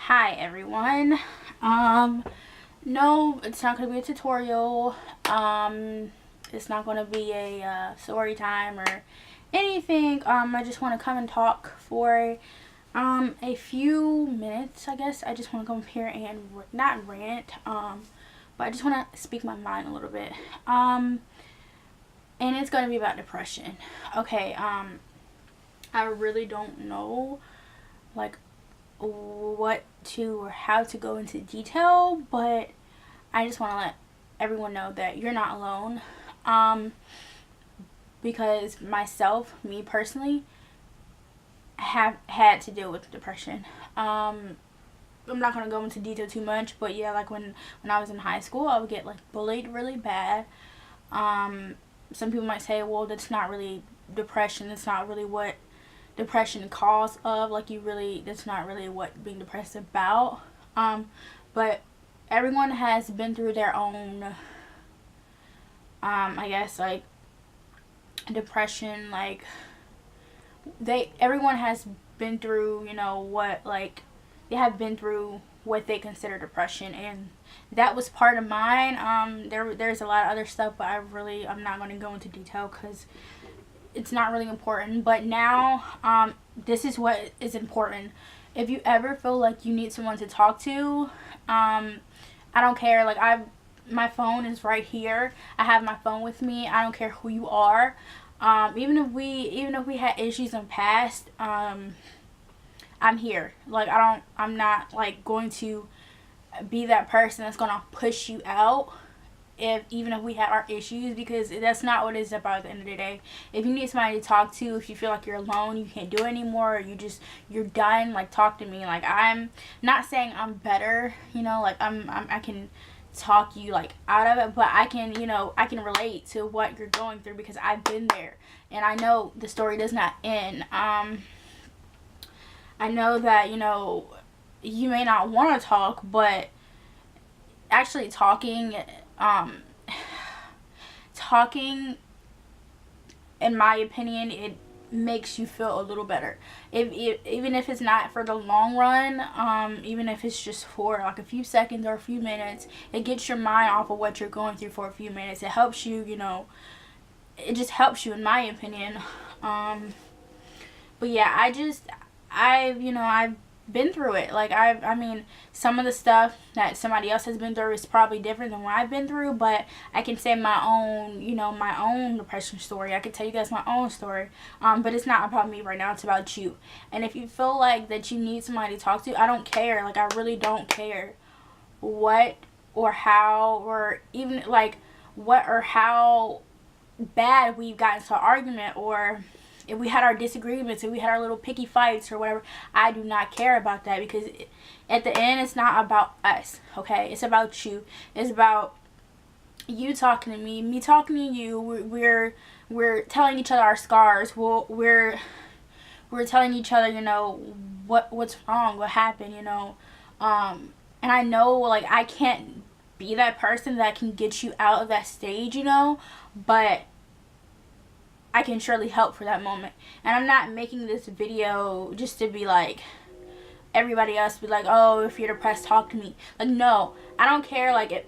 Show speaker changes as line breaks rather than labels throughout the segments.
Hi everyone. No, it's not going to be a tutorial. It's not going to be a story time or anything. I just want to come and talk for a few minutes, I guess. I just want to come up here and not rant, but I just want to speak my mind a little bit. And it's going to be about depression. Okay, I really don't know like what to or how to go into detail, but I just want to let everyone know that you're not alone. Because me personally, have had to deal with depression. I'm not gonna go into detail too much, but yeah, like when I was in high school, I would get like bullied really bad. Some people might say, well, that's not really depression. That's not really what depression cause of, like, that's not really what being depressed is about. But everyone has been through their own I guess like depression. Like everyone has been through, what, like, they have been through what they consider depression, and that was part of mine. There's a lot of other stuff, but I'm not going to go into detail because it's not really important. But now, this is what is important. If you ever feel like you need someone to talk to, I don't care. Like, my phone is right here. I have my phone with me. I don't care who you are. Even if we had issues in the past, I'm here. Like, I'm not like going to be that person that's gonna push you out even if we have our issues, because that's not what it's about at the end of the day. If you need somebody to talk to, if you feel like you're alone, you can't do it anymore, or you're done, like, talk to me. Like, I'm not saying I'm better, like I can talk you like out of it, but I can relate to what you're going through because I've been there, and I know the story does not end. I know that you may not want to talk, but actually talking, in my opinion, it makes you feel a little better. Even if it's not for the long run, even if it's just for like a few seconds or a few minutes, it gets your mind off of what you're going through for a few minutes. It helps you, it just helps you, in my opinion. But yeah, I've been through it. Like, I mean, some of the stuff that somebody else has been through is probably different than what I've been through, but I can say my own depression story. I can tell you guys my own story. But it's not about me right now. It's about you. And if you feel like that you need somebody to talk to, I don't care. Like, I really don't care what or how, or even like what or how bad we've gotten into an argument, or if we had our disagreements, if we had our little picky fights or whatever. I do not care about that, because at the end, it's not about us, okay? It's about you. It's about you talking to me talking to you. We're telling each other our scars. We're telling each other, what's wrong, what happened, and I know, like, I can't be that person that can get you out of that stage, but I can surely help for that moment. And I'm not making this video just to be like everybody else, be like, oh, if you're depressed, talk to me. Like, no, I don't care. Like, if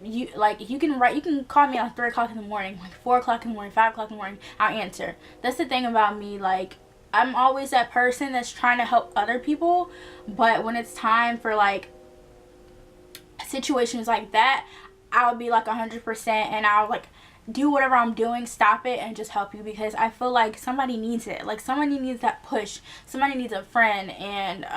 you can call me at 3 o'clock in the morning, like 4 o'clock in the morning, 5 o'clock in the morning, I'll answer. That's the thing about me. Like, I'm always that person that's trying to help other people, but when it's time for like situations like that, I'll be like 100%, and I'll like do whatever I'm doing, stop it, and just help you, because I feel like somebody needs it. Like, somebody needs that push. Somebody needs a friend. And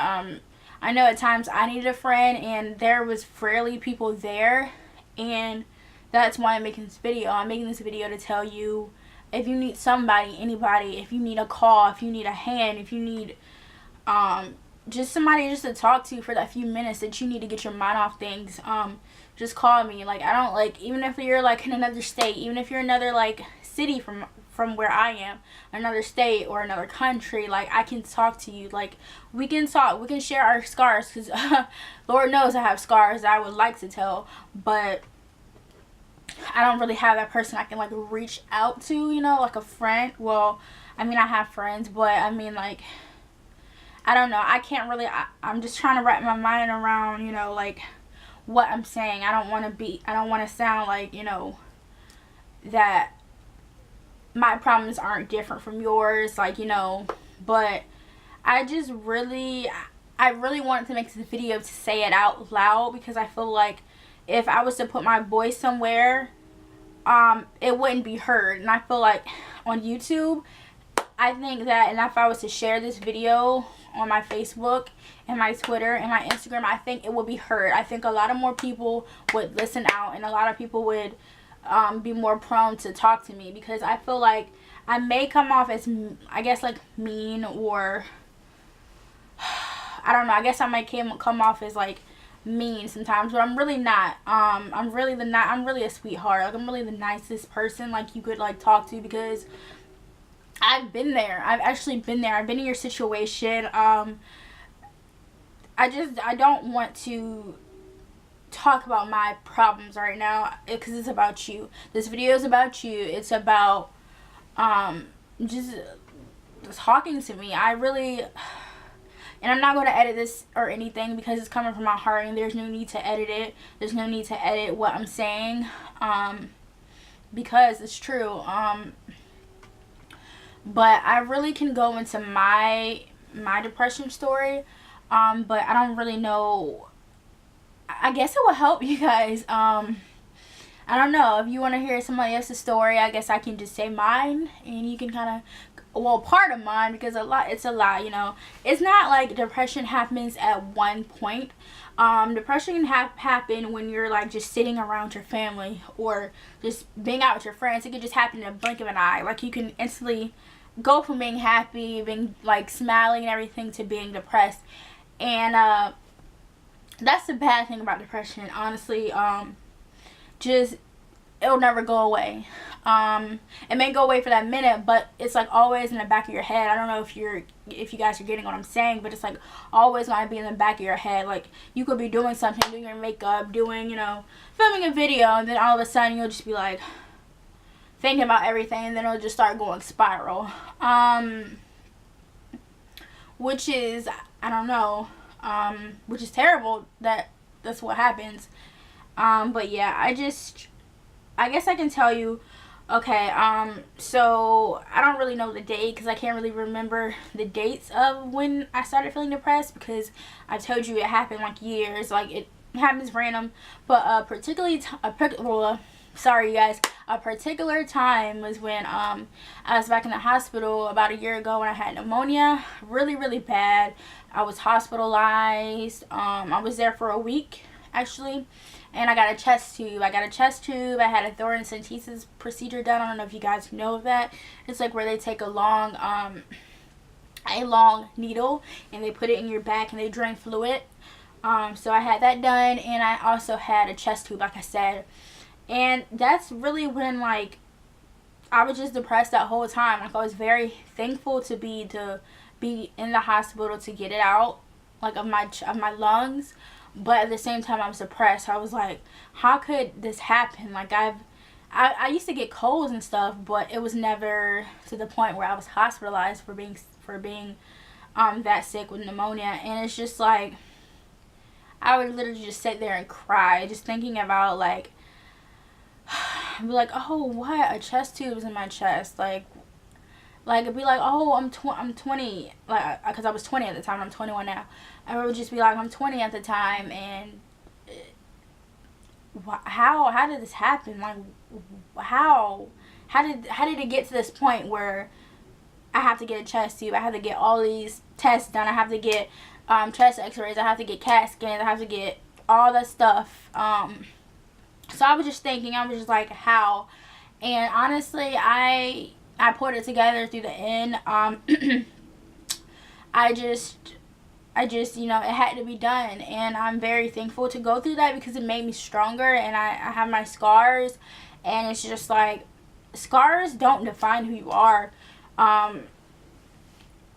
I know at times I needed a friend, and there was rarely people there, and that's why I'm making this video. I'm making this video to tell you, if you need somebody, anybody, if you need a call, if you need a hand, if you need just somebody just to talk to for that few minutes that you need to get your mind off things, just call me. Like, I don't, like, even if you're like in another state, even if you're another like city from where I am, another state or another country, like, I can talk to you. Like, we can talk, we can share our scars, because Lord knows I have scars that I would like to tell, but I don't really have that person I can like reach out to, like a friend. Well, I mean, I have friends, but I mean, like, I don't know. I can't really, I'm just trying to wrap my mind around, you know, like, what I'm saying. I don't want to sound like, you know, that my problems aren't different from yours, like, you know, but I really wanted to make this video to say it out loud, because I feel like if I was to put my voice somewhere, it wouldn't be heard. And I feel like on YouTube, I think that, and if I was to share this video on my Facebook and my Twitter and my Instagram, I think it would be heard. I think a lot of more people would listen out, and a lot of people would be more prone to talk to me, because I feel like I may come off as, I guess, like mean, or I don't know, I guess I might come off as like mean sometimes, but I'm really not. I'm really a sweetheart. Like, I'm really the nicest person like you could like talk to, because I've been there. I've actually been there. I've been in your situation. I don't want to talk about my problems right now, because it's about you. This video is about you. It's about just talking to me. I really, and I'm not going to edit this or anything, because it's coming from my heart, and there's no need to edit it. There's no need to edit what I'm saying, because it's true. But I really can go into my depression story, but I don't really know. I guess it will help you guys. I don't know, if you want to hear somebody else's story, I guess I can just say mine, and you can kind of, well, part of mine, because it's a lot, you know. It's not like depression happens at one point. Depression can happen when you're like just sitting around your family, or just being out with your friends. It could just happen in a blink of an eye. Like, you can instantly go from being happy, being like smiling and everything, to being depressed. And that's the bad thing about depression, honestly. Just, it'll never go away. It may go away for that minute, but it's like always in the back of your head. I don't know if you guys are getting what I'm saying, but it's like always gonna be in the back of your head. Like, you could be doing something, doing your makeup, doing, you know, filming a video, and then all of a sudden you'll just be like thinking about everything, and then it'll just start going spiral. Which is, I don't know, which is terrible that that's what happens. But yeah, I guess I can tell you, okay, so I don't really know the date, because I can't really remember the dates of when I started feeling depressed, because I told you it happened like years, like it happens random, but sorry you guys, a particular time was when I was back in the hospital about a year ago, when I had pneumonia, really, really bad. I was hospitalized. I was there for a week, actually, and I got a chest tube. I had a thoracentesis procedure done. I don't know if you guys know of that. It's like where they take a long needle, and they put it in your back, and they drain fluid. So I had that done, and I also had a chest tube, like I said. And that's really when, like, I was just depressed that whole time. Like, I was very thankful to be in the hospital to get it out, like, of my lungs. But at the same time, I was depressed. I was like, how could this happen? Like, I used to get colds and stuff, but it was never to the point where I was hospitalized for being that sick with pneumonia. And it's just like, I would literally just sit there and cry, just thinking about, like, I'd be like, oh, what? A chest tube is in my chest. Like it'd be like, oh, I'm 20, like, because I was 20 at the time. I'm 21 now. I would just be like, I'm 20 at the time, and how did this happen? Like, how did it get to this point where I have to get a chest tube? I have to get all these tests done. I have to get chest X-rays. I have to get CAT scans. I have to get all that stuff. So I was just thinking, I was just like, how? And honestly, I put it together through the end. I just, you know, it had to be done. And I'm very thankful to go through that, because it made me stronger. And I have my scars. And it's just like, scars don't define who you are.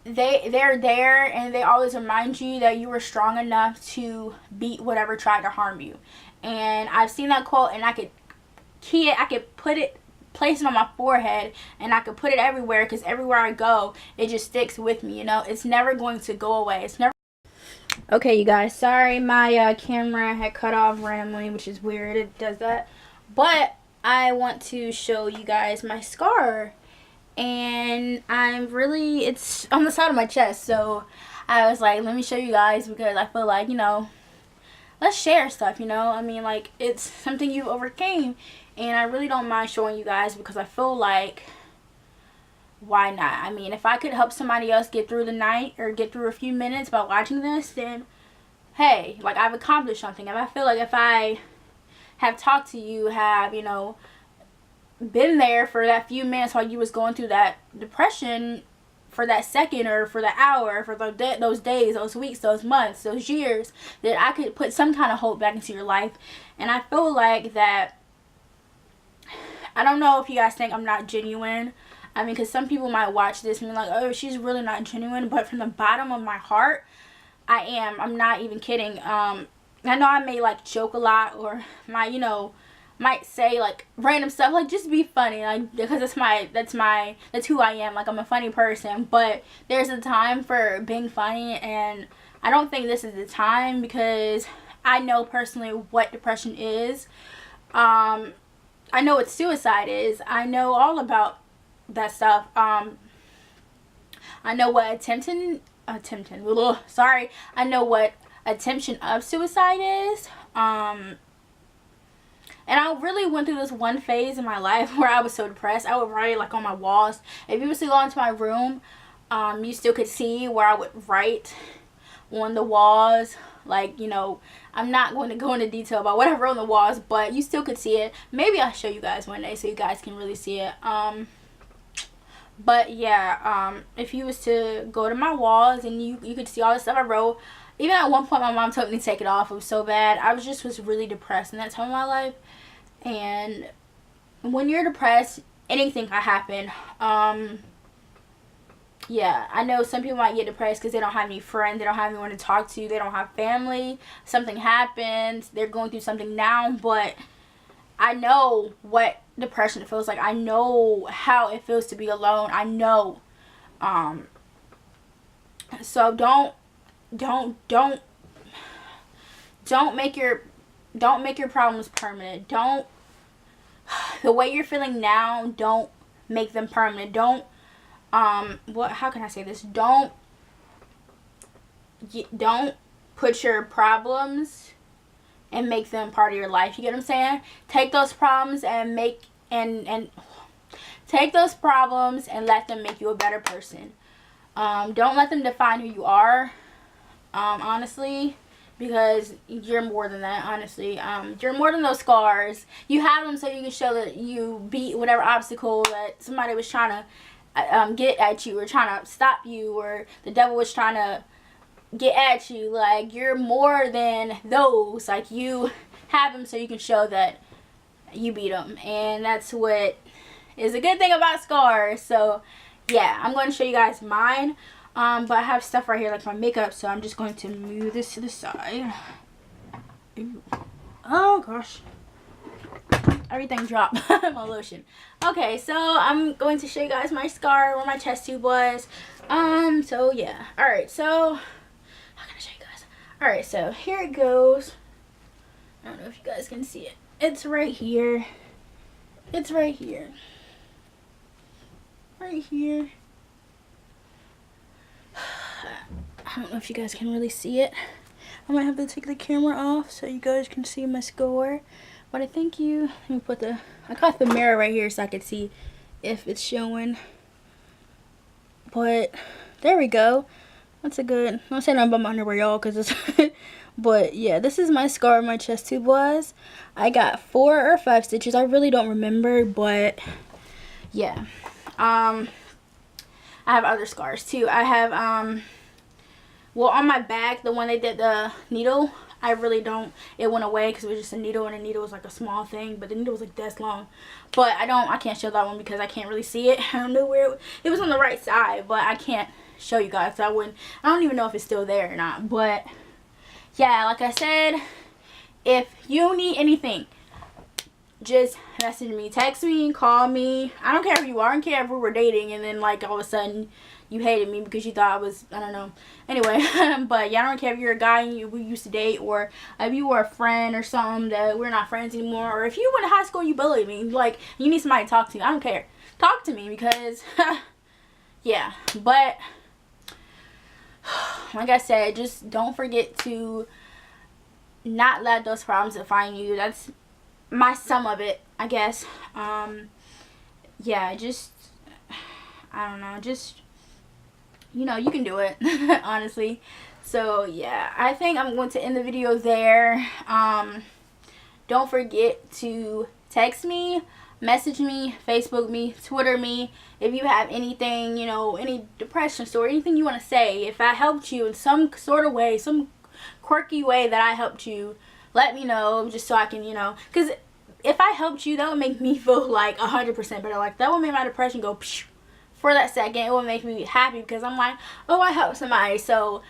They're there, and they always remind you that you were strong enough to beat whatever tried to harm you. And I've seen that quote, and I could put it place it on my forehead and I could put it everywhere, because everywhere I go, it just sticks with me, you know. It's never going to go away. It's never. Okay, you guys, sorry my camera had cut off randomly, which is weird. It does that. But I want to show you guys my scar. And it's on the side of my chest. So I was like, let me show you guys, because I feel like, you know, let's share stuff, you know. I mean, like, it's something you overcame. And I really don't mind showing you guys, because I feel like, why not? I mean, if I could help somebody else get through the night or get through a few minutes by watching this, then hey, like, I've accomplished something. And I feel like if I have talked to you, have, you know, been there for that few minutes while you was going through that depression, for that second or for the hour, for those days, those weeks, those months, those years, that I could put some kind of hope back into your life. And I feel like that, I don't know if you guys think I'm not genuine. I mean, because some people might watch this and be like, oh, she's really not genuine. But from the bottom of my heart, I am. I'm not even kidding. I know I may, like, joke a lot, or might say, like, random stuff, like, just be funny, like, because that's who I am. Like, I'm a funny person. But there's a time for being funny, and I don't think this is the time, because I know personally what depression is. I know what suicide is. I know all about that stuff. I know what I know what attemption of suicide is. And I really went through this one phase in my life where I was so depressed. I would write, like, on my walls. If you was to go into my room, you still could see where I would write on the walls. Like, you know, I'm not going to go into detail about what I wrote on the walls, but you still could see it. Maybe I'll show you guys one day so you guys can really see it. But yeah, if you was to go to my walls and you could see all the stuff I wrote. Even at one point, my mom told me to take it off. It was so bad. I was really depressed in that time of my life. And when you're depressed, anything can happen. Yeah, I know some people might get depressed because they don't have any friends. They don't have anyone to talk to. They don't have family. Something happens. They're going through something now. But I know what depression feels like. I know how it feels to be alone. I know. So don't make your problems permanent. The way you're feeling now, don't make them permanent. How can I say this? Don't put your problems and make them part of your life. You get what I'm saying? Take those problems and take those problems and let them make you a better person. Don't let them define who you are. Honestly, because you're more than that. Honestly, you're more than those scars. You have them so you can show that you beat whatever obstacle that somebody was trying to get at you, or trying to stop you, or the devil was trying to get at you. Like, you're more than those. Like, you have them so you can show that you beat them. And that's what is a good thing about scars. So yeah, I'm going to show you guys mine. But I have stuff right here, like my makeup, so I'm just going to move this to the side. Ooh. Oh gosh, everything dropped. My lotion. Okay, so I'm going to show you guys my scar, where my chest tube was. So yeah. Alright, so how can I show you guys? Alright, so here it goes. I don't know if you guys can see it. It's right here. It's right here. Right here. I don't know if you guys can really see it. I might have to take the camera off so you guys can see my score. But I think let me put I got the mirror right here so I could see if it's showing. But there we go. That's a good, I'm saying I'm about my underwear, y'all, because it's, but yeah, this is my scar my chest tube was. I got 4 or 5 stitches. I really don't remember, but yeah. I have other scars too. I have, well, on my back, the one they did the needle, I really don't, it went away because it was just a needle, and a needle was like a small thing, but the needle was like this long. But I can't show that one because I can't really see it. I don't know where, it was on the right side, but I can't show you guys. I don't even know if it's still there or not. But yeah, like I said, if you need anything, just message me, text me, call me. I don't care who you are. I don't care if we were dating and then like all of a sudden you hated me because you thought I was, I don't know. Anyway, but yeah, I don't care if you're a guy and we used to date, or if you were a friend or something that we're not friends anymore, or if you went to high school and you bullied me, like you need somebody to talk to. I don't care. Talk to me because yeah. But like I said, just don't forget to not let those problems define you. That's my sum of it, I guess. Yeah, just, I don't know, just, you know, you can do it. Honestly. So yeah, I think I'm going to end the video there. Don't forget to text me, message me, Facebook me, Twitter me if you have anything, you know, any depression story, anything you want to say. If I helped you in some sort of way, some quirky way that I helped you, let me know, just so I can, you know, because if I helped you, that would make me feel like 100% better. Like that would make my depression go psh, for that second. It would make me happy because I'm like, oh, I helped somebody. So,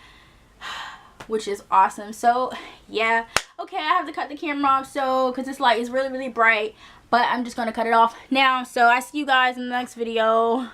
which is awesome. So yeah, okay, I have to cut the camera off, so because this light is really, really bright, but I'm just gonna cut it off now. So I see you guys in the next video.